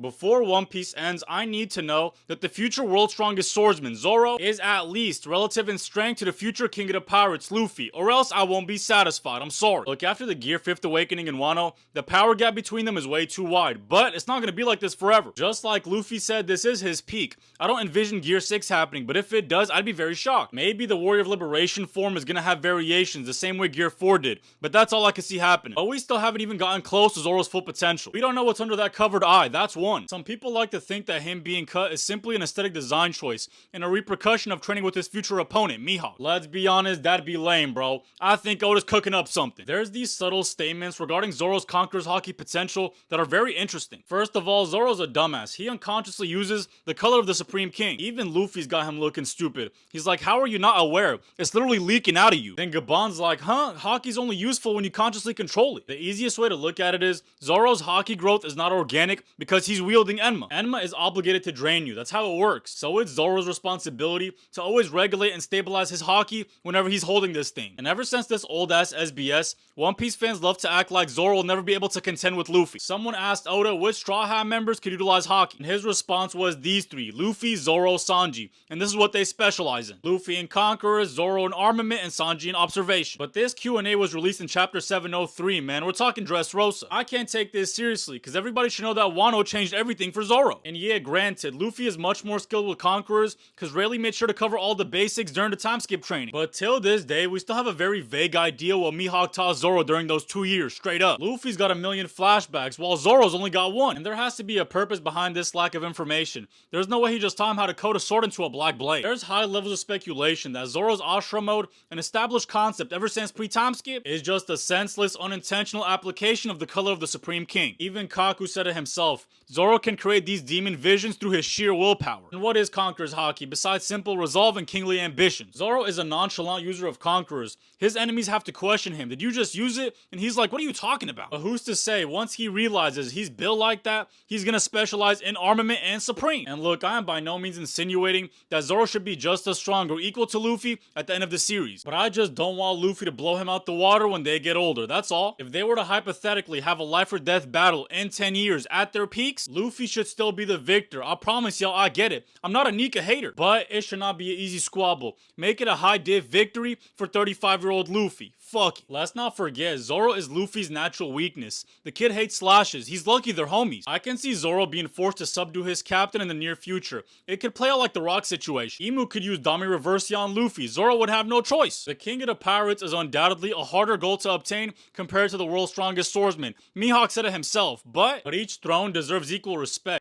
Before One Piece ends, I need to know that the future world's strongest swordsman, Zoro, is at least relative in strength to the future king of the pirates, Luffy, or else I won't be satisfied. I'm sorry. Look, after the Gear 5th Awakening in Wano, the power gap between them is way too wide, but it's not gonna be like this forever. Just like Luffy said, this is his peak. I don't envision Gear 6 happening, but if it does, I'd be very shocked. Maybe the Warrior of Liberation form is gonna have variations the same way Gear 4 did, but that's all I can see happening. But we still haven't even gotten close to Zoro's full potential. We don't know what's under that covered eye, that's one. Some people like to think that him being cut is simply an aesthetic design choice and a repercussion of training with his future opponent, Mihawk. Let's be honest, that'd be lame, bro. I think Oda's cooking up something. There's these subtle statements regarding Zoro's Conqueror's Haki potential that are very interesting. First of all, Zoro's a dumbass. He unconsciously uses the color of the Supreme King. Even Luffy's got him looking stupid. He's like, how are you not aware? It's literally leaking out of you. Then Gabon's like, Haki's only useful when you consciously control it. The easiest way to look at it is, Zoro's Haki growth is not organic because he's wielding Enma. Enma is obligated to drain you. That's how it works. So it's Zoro's responsibility to always regulate and stabilize his Haki whenever he's holding this thing. And ever since this old ass SBS, One Piece fans love to act like Zoro will never be able to contend with Luffy. Someone asked Oda which Straw Hat members could utilize Haki, and his response was these three: Luffy, Zoro, Sanji. And this is what they specialize in. Luffy in Conquerors, Zoro in Armament, and Sanji in Observation. But this Q&A was released in chapter 703, man. We're talking Dressrosa. I can't take this seriously, because everybody should know that Wano changed everything for Zoro. And yeah, granted, Luffy is much more skilled with Conquerors, because Rayleigh made sure to cover all the basics during the time skip training. But till this day, we still have a very vague idea what Mihawk taught Zoro during those 2 years, straight up. Luffy's got a million flashbacks, while Zoro's only got one. And there has to be a purpose behind this lack of information. There's no way he just taught him how to code a sword into a black blade. There's high levels of speculation that Zoro's Ashra mode, an established concept ever since pre-time skip, is just a senseless, unintentional application of the color of the Supreme King. Even Kaku said it himself, Zoro can create these demon visions through his sheer willpower. And what is Conqueror's Haki besides simple resolve and kingly ambition? Zoro is a nonchalant user of Conquerors. His enemies have to question him. Did you just use it? And he's like, what are you talking about? But who's to say once he realizes he's built like that, he's gonna specialize in Armament and Supreme. And look, I am by no means insinuating that Zoro should be just as strong or equal to Luffy at the end of the series. But I just don't want Luffy to blow him out the water when they get older, that's all. If they were to hypothetically have a life or death battle in 10 years at their peaks, Luffy should still be the victor. I promise y'all, I get it. I'm not a Nika hater, but it should not be an easy squabble. Make it a high div victory for 35-year-old Luffy. Fuck it. Let's not forget, Zoro is Luffy's natural weakness. The kid hates slashes. He's lucky they're homies. I can see Zoro being forced to subdue his captain in the near future. It could play out like the Rock situation. Imu could use Dami Reversia on Luffy. Zoro would have no choice. The King of the Pirates is undoubtedly a harder goal to obtain compared to the world's strongest swordsman. Mihawk said it himself, but each throne deserves equal respect.